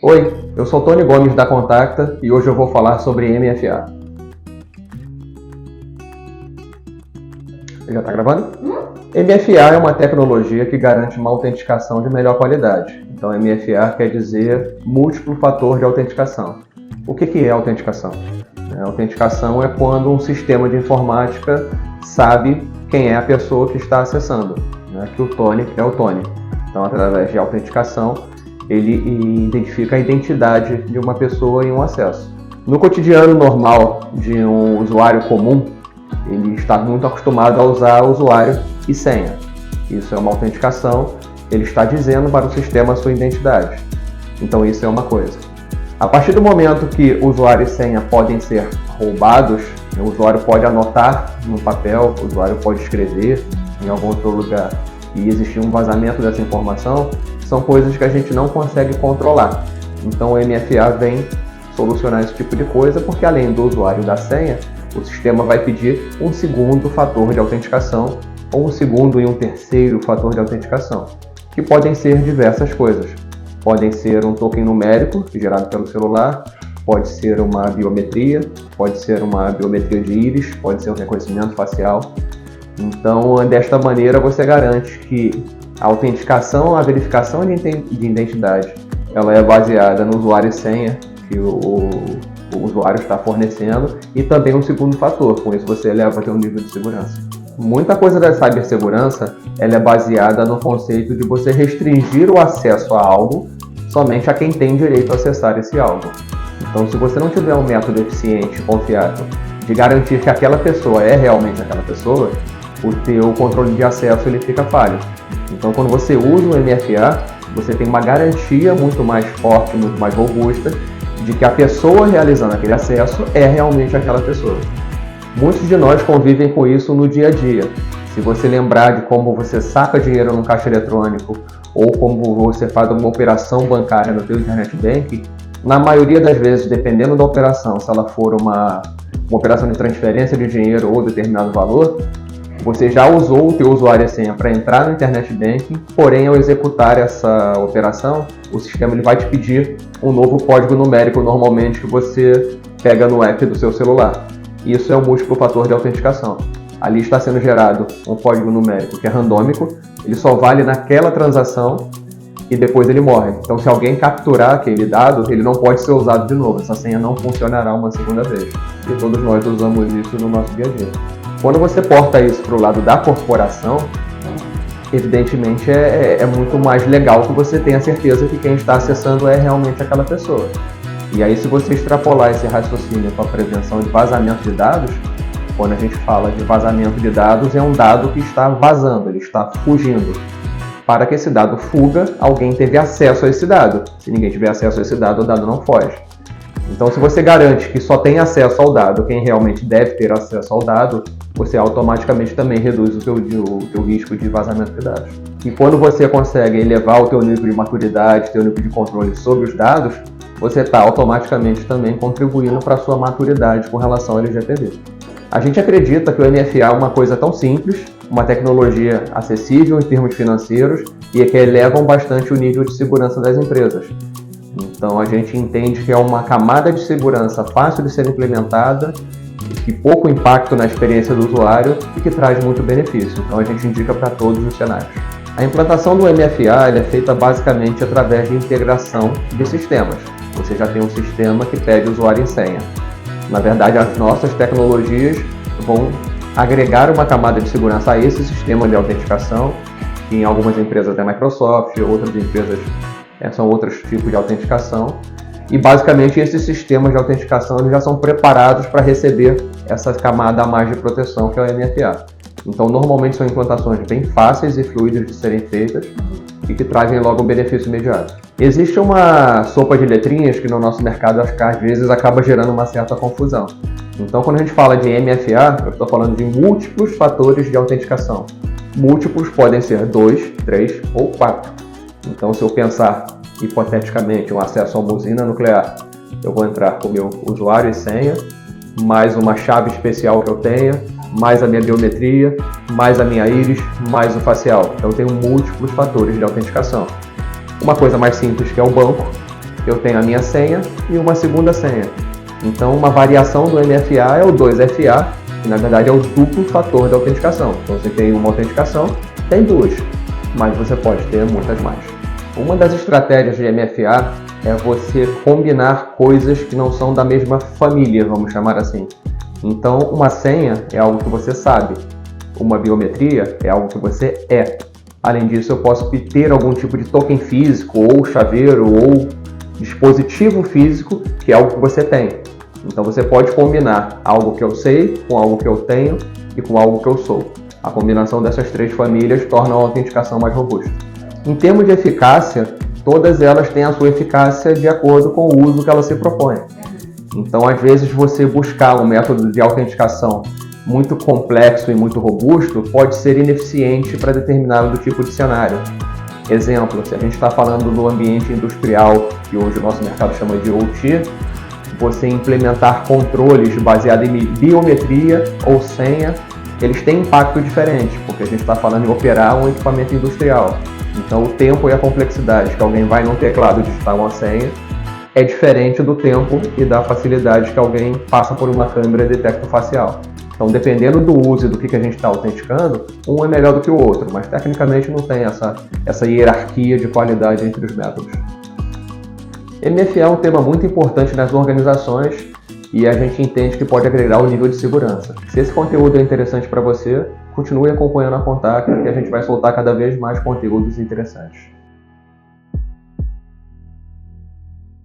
Oi, eu sou Tony Gomes da Contacta e hoje eu vou falar sobre MFA. Já está gravando? MFA é uma tecnologia que garante uma autenticação de melhor qualidade. Então, MFA quer dizer múltiplo fator de autenticação. O que é autenticação? A autenticação é quando um sistema de informática sabe quem é a pessoa que está acessando, que o Tony é o Tony. Então, através de autenticação, ele identifica a identidade de uma pessoa em um acesso. No cotidiano normal de um usuário comum, ele está muito acostumado a usar usuário e senha. Isso é uma autenticação, ele está dizendo para o sistema a sua identidade. Então isso é uma coisa. A partir do momento que usuário e senha podem ser roubados, o usuário pode anotar no papel, o usuário pode escrever em algum outro lugar e existir um vazamento dessa informação, são coisas que a gente não consegue controlar. Então o MFA vem solucionar esse tipo de coisa, porque além do usuário e da senha, o sistema vai pedir um segundo fator de autenticação ou um segundo e um terceiro fator de autenticação, que podem ser diversas coisas. Podem ser um token numérico gerado pelo celular, pode ser uma biometria de íris, pode ser um reconhecimento facial. Então, desta maneira, você garante que a autenticação, a verificação de identidade, ela é baseada no usuário e senha que o usuário está fornecendo e também um segundo fator, com isso você eleva o seu nível de segurança. Muita coisa da cibersegurança ela é baseada no conceito de você restringir o acesso a algo somente a quem tem direito a acessar esse algo. Então, se você não tiver um método eficiente e confiável de garantir que aquela pessoa é realmente aquela pessoa, o teu controle de acesso ele fica falho. Então, quando você usa o MFA, você tem uma garantia muito mais forte, muito mais robusta, de que a pessoa realizando aquele acesso é realmente aquela pessoa. Muitos de nós convivem com isso no dia a dia. Se você lembrar de como você saca dinheiro no caixa eletrônico ou como você faz uma operação bancária no seu internet banking, na maioria das vezes, dependendo da operação, se ela for uma operação de transferência de dinheiro ou determinado valor, você já usou o teu usuário e senha para entrar no internet banking, porém ao executar essa operação, o sistema ele vai te pedir um novo código numérico normalmente que você pega no app do seu celular. Isso é o múltiplo fator de autenticação. Ali está sendo gerado um código numérico que é randômico, ele só vale naquela transação e depois ele morre. Então se alguém capturar aquele dado, ele não pode ser usado de novo, essa senha não funcionará uma segunda vez. E todos nós usamos isso no nosso dia a dia. Quando você porta isso para o lado da corporação, evidentemente é muito mais legal que você tenha certeza que quem está acessando é realmente aquela pessoa. E aí, se você extrapolar esse raciocínio para a prevenção de vazamento de dados, quando a gente fala de vazamento de dados, é um dado que está vazando, ele está fugindo. Para que esse dado fuga, alguém teve acesso a esse dado. Se ninguém tiver acesso a esse dado, o dado não foge. Então, se você garante que só tem acesso ao dado quem realmente deve ter acesso ao dado, você automaticamente também reduz o teu risco de vazamento de dados. E quando você consegue elevar o teu nível de maturidade, o teu nível de controle sobre os dados, você está automaticamente também contribuindo para a sua maturidade com relação ao LGPD. A gente acredita que o MFA é uma coisa tão simples, uma tecnologia acessível em termos financeiros e que elevam bastante o nível de segurança das empresas. Então a gente entende que é uma camada de segurança fácil de ser implementada, que pouco impacto na experiência do usuário e que traz muito benefício. Então a gente indica para todos os cenários. A implantação do MFA é feita basicamente através de integração de sistemas. Você já tem um sistema que pede usuário e senha. Na verdade, as nossas tecnologias vão agregar uma camada de segurança a esse sistema de autenticação, que em algumas empresas é Microsoft, outras empresas são outros tipos de autenticação. E basicamente esses sistemas de autenticação eles já são preparados para receber essa camada a mais de proteção que é o MFA. Então normalmente são implantações bem fáceis e fluidas de serem feitas e que trazem logo um benefício imediato. Existe uma sopa de letrinhas que no nosso mercado acho que às vezes acaba gerando uma certa confusão. Então quando a gente fala de MFA, eu estou falando de múltiplos fatores de autenticação. Múltiplos podem ser 2, 3 ou 4. Então se eu pensar hipoteticamente um acesso a uma usina nuclear, eu vou entrar com o meu usuário e senha, mais uma chave especial que eu tenha, mais a minha biometria, mais a minha íris, mais o facial. Então eu tenho múltiplos fatores de autenticação. Uma coisa mais simples que é o banco, eu tenho a minha senha e uma segunda senha. Então, uma variação do MFA é o 2FA, que na verdade é o duplo fator de autenticação. Então, você tem uma autenticação, tem duas, mas você pode ter muitas mais. Uma das estratégias de MFA é você combinar coisas que não são da mesma família, vamos chamar assim. Então, uma senha é algo que você sabe, uma biometria é algo que você é. Além disso, eu posso ter algum tipo de token físico, ou chaveiro, ou dispositivo físico, que é algo que você tem. Então, você pode combinar algo que eu sei com algo que eu tenho e com algo que eu sou. A combinação dessas três famílias torna a autenticação mais robusta. Em termos de eficácia, todas elas têm a sua eficácia de acordo com o uso que ela se propõe. Então, às vezes, você buscar um método de autenticação muito complexo e muito robusto pode ser ineficiente para determinado tipo de cenário. Exemplo, se a gente está falando do ambiente industrial, que hoje o nosso mercado chama de OT, você implementar controles baseados em biometria ou senha, eles têm impacto diferente, porque a gente está falando em operar um equipamento industrial. Então, o tempo e a complexidade que alguém vai no teclado digitar uma senha é diferente do tempo e da facilidade que alguém passa por uma câmera de detecto facial. Então, dependendo do uso e do que a gente está autenticando, um é melhor do que o outro, mas tecnicamente não tem essa hierarquia de qualidade entre os métodos. MFA é um tema muito importante nas organizações e a gente entende que pode agregar o nível de segurança. Se esse conteúdo é interessante para você, continue acompanhando a Contact, que a gente vai soltar cada vez mais conteúdos interessantes.